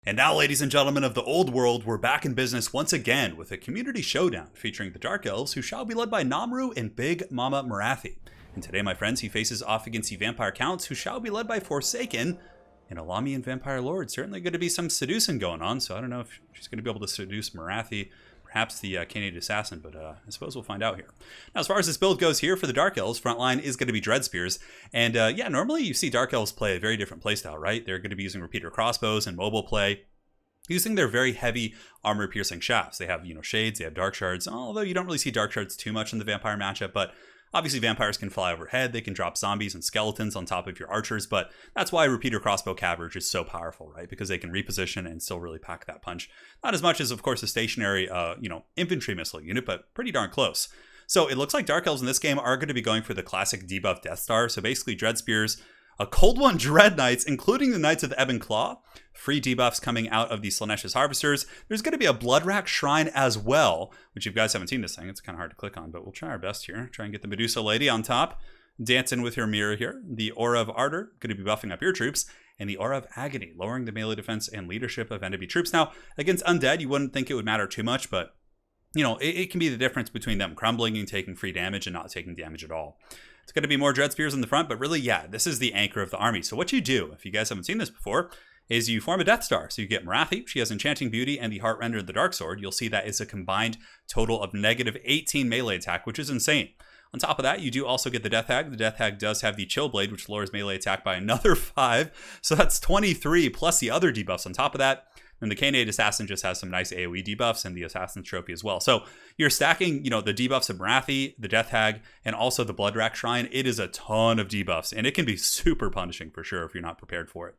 And now, ladies and gentlemen of the old world, we're back in business once again with a community showdown featuring the Dark Elves, who shall be led by Namru and Big Mama MORATHI. And today, my friends, he faces off against the Vampire Counts, who shall be led by Forsaken and a Lamian Vampire Lord. Certainly going to be some seducing going on, so I don't know if she's going to be able to seduce MORATHI, perhaps the Canadian Assassin, but I suppose we'll find out here. Now, as far as this build goes here for the Dark Elves, front line is going to be Dread Spears. And yeah, normally you see Dark Elves play a very different playstyle, right? They're going to be using repeater crossbows and mobile play, using their very heavy armor-piercing shafts. They have, shades, they have dark shards, although you don't really see dark shards too much in the vampire matchup, but obviously vampires can fly overhead, they can drop zombies and skeletons on top of your archers, but that's why repeater crossbow cavalry is so powerful, right? Because they can reposition and still really pack that punch. Not as much as, of course, a stationary, infantry missile unit, but pretty darn close. So it looks like Dark Elves in this game are going to be going for the classic debuff Death Star, so basically Dread Spears, a Cold One Dread Knights, including the Knights of the Ebb and Claw, free debuffs coming out of the Slaanesha's Harvesters. There's going to be a Bloodrack Shrine as well, which if you guys haven't seen this thing, it's kind of hard to click on, but we'll try our best here. Try and get the Medusa Lady on top, dancing with her mirror here. The Aura of Ardor, going to be buffing up your troops, and the Aura of Agony, lowering the melee defense and leadership of enemy troops. Now, against Undead, you wouldn't think it would matter too much, but it can be the difference between them crumbling and taking free damage and not taking damage at all. It's going to be more Dread Spears in the front, but really, yeah, this is the anchor of the army. So what you do, if you guys haven't seen this before, is you form a Death Star. So you get MORATHI, she has Enchanting Beauty and the Heart Render of the Dark Sword. You'll see that is a combined total of negative 18 melee attack, which is insane. On top of that, you do also get the Death Hag. The Death Hag does have the Chill Blade, which lowers melee attack by another 5. So that's 23 plus the other debuffs on top of that. And the Canadian Assassin just has some nice AoE debuffs and the Assassin's Trophy as well. So you're stacking, the debuffs of MORATHI, the Death Hag, and also the Bloodrack Shrine. It is a ton of debuffs, and it can be super punishing for sure if you're not prepared for it.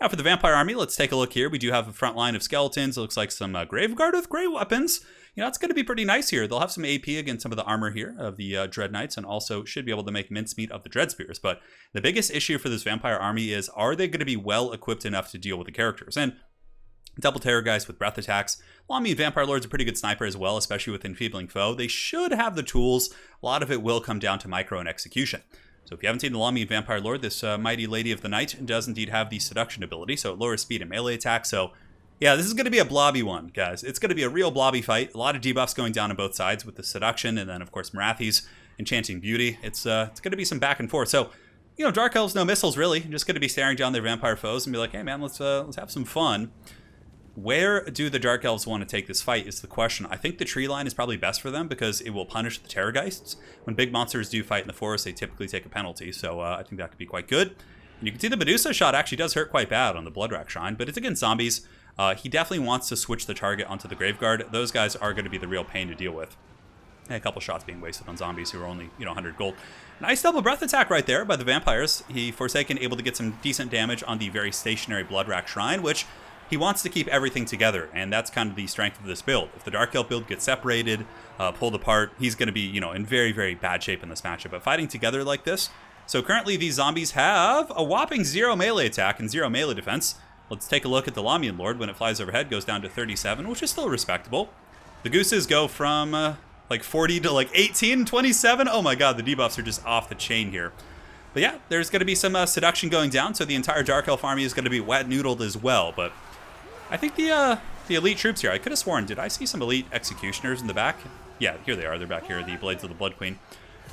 Now for the Vampire Army, let's take a look here. We do have a front line of skeletons. It looks like some Graveguard with Grey weapons. It's going to be pretty nice here. They'll have some AP against some of the armor here of the Dread Knights, and also should be able to make mincemeat of the Dread Spears. But the biggest issue for this Vampire Army is, are they going to be well equipped enough to deal with the characters? And Double Terror guys with breath attacks. Lamian Vampire Lord's a pretty good sniper as well, especially with Enfeebling Foe. They should have the tools. A lot of it will come down to micro and execution. So if you haven't seen the Lamian Vampire Lord, this mighty Lady of the Night does indeed have the Seduction ability, so it lowers speed and melee attack. So yeah, this is going to be a blobby one, guys. It's going to be a real blobby fight. A lot of debuffs going down on both sides with the Seduction, and then of course MORATHI's Enchanting Beauty. It's going to be some back and forth. So Dark Elves, no missiles really. Just going to be staring down their vampire foes and be like, hey man, let's have some fun. Where do the Dark Elves want to take this fight is the question. I think the tree line is probably best for them because it will punish the Terrorgeists. When big monsters do fight in the forest, they typically take a penalty, so I think that could be quite good. And you can see the Medusa shot actually does hurt quite bad on the Bloodrack Shrine, but it's against zombies. He definitely wants to switch the target onto the Graveguard. Those guys are going to be the real pain to deal with. And a couple shots being wasted on zombies who are only, 100 gold. Nice double breath attack right there by the vampires. Forsaken able to get some decent damage on the very stationary Bloodrack Shrine, which he wants to keep everything together, and that's kind of the strength of this build. If the Dark Elf build gets separated, pulled apart, he's going to be, in very, very bad shape in this matchup. But fighting together like this, so currently these zombies have a whopping 0 melee attack and 0 melee defense. Let's take a look at the Lamian Lord. When it flies overhead, goes down to 37, which is still respectable. The Gooses go from like 40 to like 18, 27. Oh my god, the debuffs are just off the chain here. But yeah, there's going to be some seduction going down, so the entire Dark Elf army is going to be wet-noodled as well. But I think the elite troops here, I could have sworn, did I see some elite executioners in the back? Yeah, here they are. They're back here, the Blades of the Blood Queen.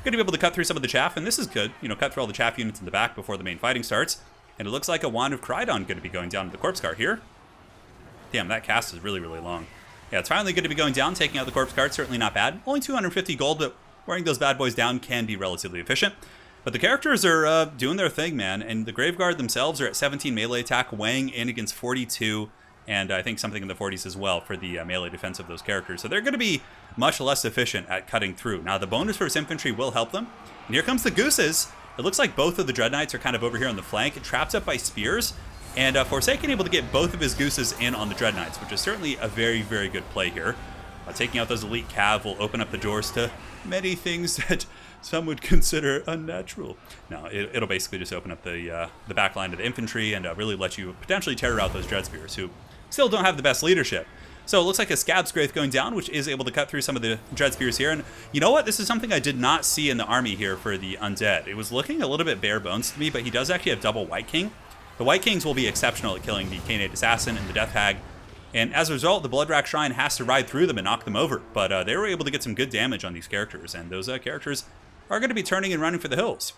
Going to be able to cut through some of the chaff, and this is good. Cut through all the chaff units in the back before the main fighting starts. And it looks like a Wand of Crydon going to be going down to the Corpse Cart here. Damn, that cast is really, really long. Yeah, it's finally going to be going down, taking out the Corpse Cart. Certainly not bad. Only 250 gold, but wearing those bad boys down can be relatively efficient. But the characters are doing their thing, man. And the Graveguard themselves are at 17 melee attack, weighing in against 42. And I think something in the 40s as well for the melee defense of those characters. So they're going to be much less efficient at cutting through. Now, the bonus versus infantry will help them. And here comes the Gooses. It looks like both of the Dread Knights are kind of over here on the flank, trapped up by spears. And Forsaken able to get both of his Gooses in on the Dread Knights, which is certainly a very, very good play here. Taking out those elite cav will open up the doors to many things that some would consider unnatural. No, it'll basically just open up the back line of the infantry and really let you potentially terror out those Dread Spears, who still don't have the best leadership. So it looks like a Scab Scrape going down, which is able to cut through some of the Dread Spears here. And you know what? This is something I did not see in the army here for the Undead. It was looking a little bit bare bones to me, but he does actually have double White King. The White Kings will be exceptional at killing the Canate Assassin and the Death Hag, and as a result, the Bloodrack Shrine has to ride through them and knock them over. But they were able to get some good damage on these characters, and those characters are going to be turning and running for the hills.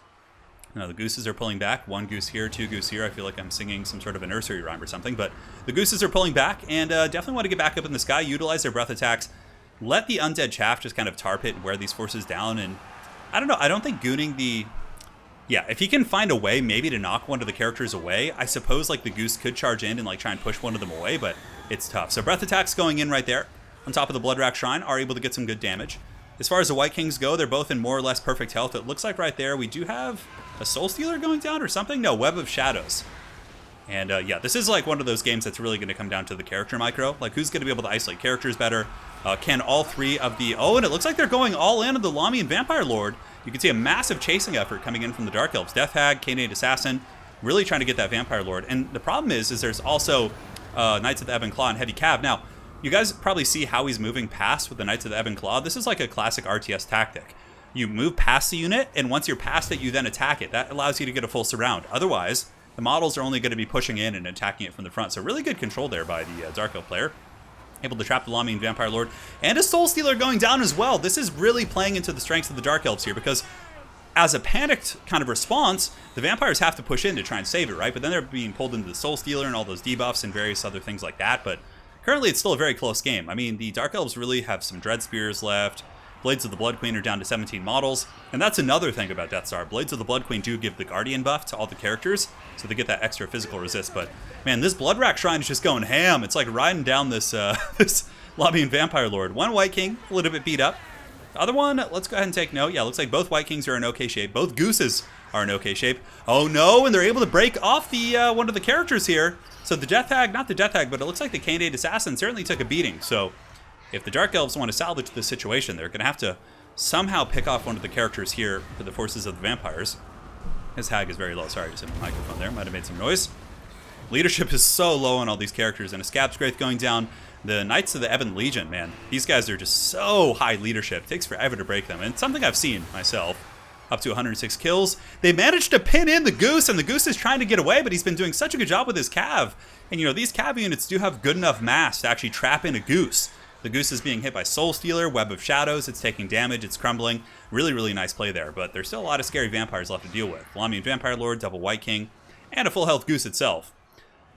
Now, the gooses are pulling back. 1 goose here, 2 goose here. I feel like I'm singing some sort of a nursery rhyme or something, but the gooses are pulling back, and definitely want to get back up in the sky, utilize their breath attacks, let the Undead Chaff just kind of tar pit and wear these forces down, and I don't know, I don't think gooning the... Yeah, if he can find a way maybe to knock one of the characters away, I suppose like the goose could charge in and like try and push one of them away, but it's tough. So breath attacks going in right there on top of the Bloodrack Shrine are able to get some good damage. As far as the White Kings go, they're both in more or less perfect health. It looks like right there we do have a Soul Stealer going down or something? No, Web of Shadows. And yeah, this is like one of those games that's really going to come down to the character micro. Like who's going to be able to isolate characters better? Can all 3 of the... Oh, and it looks like they're going all in on the Lami and Vampire Lord. You can see a massive chasing effort coming in from the Dark Elves. Death Hag, Canate Assassin, really trying to get that Vampire Lord. And the problem is there's also Knights of the Ebon Claw and Heavy Cav. Now, you guys probably see how he's moving past with the Knights of the Ebon Claw. This is like a classic RTS tactic. You move past the unit, and once you're past it, you then attack it. That allows you to get a full surround. Otherwise, the models are only going to be pushing in and attacking it from the front. So really good control there by the Dark Elf player. Able to trap the Lami and Vampire Lord. And a Soul Stealer going down as well. This is really playing into the strengths of the Dark Elves here, because as a panicked kind of response, the Vampires have to push in to try and save it, right? But then they're being pulled into the Soul Stealer and all those debuffs and various other things like that. But currently, it's still a very close game. I mean, the Dark Elves really have some Dread Spears left. Blades of the Blood Queen are down to 17 models. And that's another thing about Death Star. Blades of the Blood Queen do give the Guardian buff to all the characters, so they get that extra physical resist. But, man, this Bloodrack Shrine is just going ham. It's like riding down this, this Lobby and Vampire Lord. 1 White King, a little bit beat up. The other one, let's go ahead and take note. Yeah, looks like both White Kings are in okay shape. Both Gooses are in okay shape. Oh, no, and they're able to break off the one of the characters here. So the Death Hag, not the Death Hag, but it looks like the Canate Assassin certainly took a beating. So if the Dark Elves want to salvage this situation, they're going to have to somehow pick off one of the characters here for the forces of the vampires. His Hag is very low. Sorry, just hit my microphone there. Might have made some noise. Leadership is so low on all these characters, and a Scab's Wraith going down. The Knights of the Ebon Legion, man, these guys are just so high leadership. It takes forever to break them, and it's something I've seen myself. Up to 106 kills. They managed to pin in the Goose, and the Goose is trying to get away, but he's been doing such a good job with his Cav. And, you know, these Cav units do have good enough mass to actually trap in a Goose. The Goose is being hit by Soul Stealer, Web of Shadows. It's taking damage. It's crumbling. Really, really nice play there, but there's still a lot of scary vampires left to deal with. Lami and Vampire Lord, double White King, and a full health Goose itself.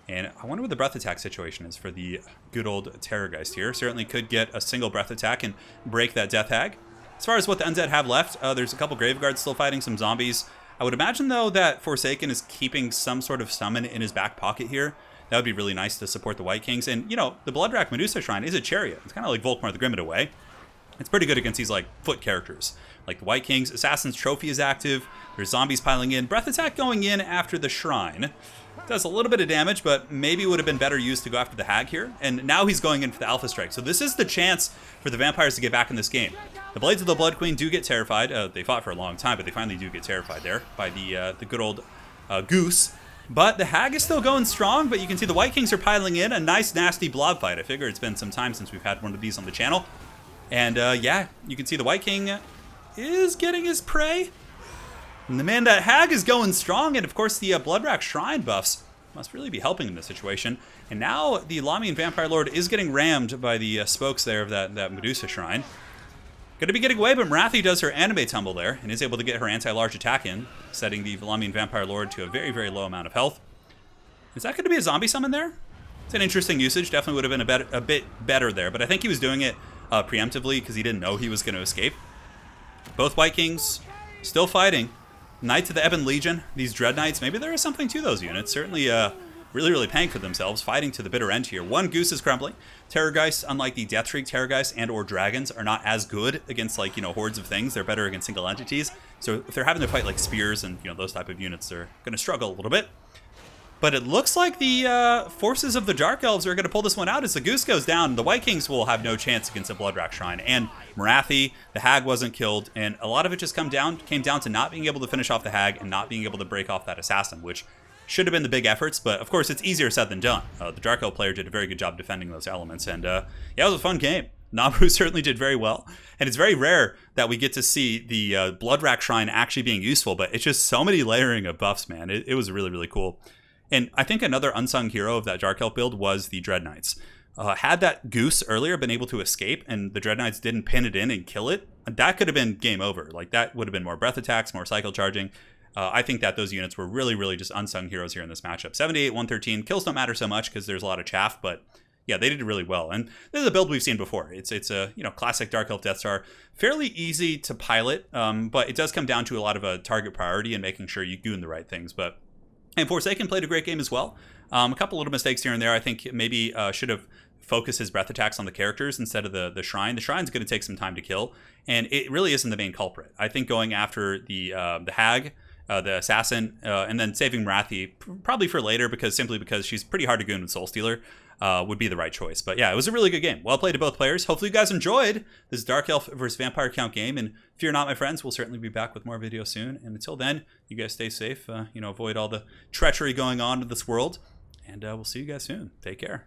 And I wonder what the breath attack situation is for the good old Terrorgeist here. Certainly could get a single breath attack and break that Death Hag. As far as what the Undead have left, there's a couple Graveguards still fighting, some zombies. I would imagine, though, that Forsaken is keeping some sort of summon in his back pocket here. That would be really nice to support the White Kings. And, you know, the Bloodrack Medusa Shrine is a chariot. It's kind of like Volkmar the Grim in a way. It's pretty good against these, like, foot characters. Like the White Kings, Assassin's Trophy is active. There's zombies piling in. Breath attack going in after the Shrine. Does a little bit of damage, but maybe it would have been better used to go after the Hag here. And now he's going in for the Alpha Strike. So this is the chance for the vampires to get back in this game. The Blades of the Blood Queen do get terrified. They fought for a long time, but they finally do get terrified there by the good old Goose. But the Hag is still going strong, but you can see the White Kings are piling in. A nice, nasty blob fight. I figure it's been some time since we've had one of these on the channel. And yeah, you can see the White King is getting his prey. And the man, that Hag is going strong, and of course the Bloodrack Shrine buffs must really be helping in this situation. And now the Lami and Vampire Lord is getting rammed by the spokes there of that Medusa Shrine. Going to be getting away, but MORATHI does her anime tumble there and is able to get her anti-large attack in, setting the Lami and Vampire Lord to a very, very low amount of health. Is that going to be a zombie summon there? It's an interesting usage. Definitely would have been a bit better there, but I think he was doing it preemptively because he didn't know he was going to escape. Both White Kings still fighting. Knights of the Ebon Legion, these Dread Knights, maybe there is something to those units. Certainly really, really paying for themselves, fighting to the bitter end here. One Goose is crumbling. Terrorgeists, unlike the Deathshriek Terrorgeists and or Dragons, are not as good against, like, you know, hordes of things. They're better against single entities. So if they're having to fight like spears and, you know, those type of units, they're going to struggle a little bit. But it looks like the forces of the Dark Elves are going to pull this one out as the Goose goes down. The White Kings will have no chance against the Bloodrack Shrine. And MORATHI, the Hag wasn't killed. And a lot of it just came down to not being able to finish off the Hag and not being able to break off that Assassin, which should have been the big efforts. But, of course, it's easier said than done. The Dark Elf player did a very good job defending those elements. And, yeah, it was a fun game. Namru certainly did very well. And it's very rare that we get to see the Bloodrack Shrine actually being useful. But it's just so many layering of buffs, man. It was really, really cool. And I think another unsung hero of that Dark Elf build was the Dread Knights. Had that Goose earlier been able to escape and the Dread Knights didn't pin it in and kill it, that could have been game over. Like, that would have been more breath attacks, more cycle charging. I think that those units were really, really just unsung heroes here in this matchup. 78, 113. Kills don't matter so much because there's a lot of chaff, but yeah, they did really well. And this is a build we've seen before. It's a classic Dark Elf Death Star. Fairly easy to pilot, but it does come down to a lot of a target priority and making sure you goon the right things. And Forsaken played a great game as well. A couple little mistakes here and there. I think maybe should have focused his breath attacks on the characters instead of the Shrine. The Shrine's going to take some time to kill, and it really isn't the main culprit. I think going after the Hag, the Assassin, and then saving MORATHI, probably for later, simply because she's pretty hard to goon with Soul Stealer, would be the right choice. But yeah, it was a really good game. Well played to both players. Hopefully you guys enjoyed this Dark Elf versus Vampire Count game. And if you're not, my friends, we'll certainly be back with more videos soon. And until then, you guys stay safe. Avoid all the treachery going on in this world. And we'll see you guys soon. Take care.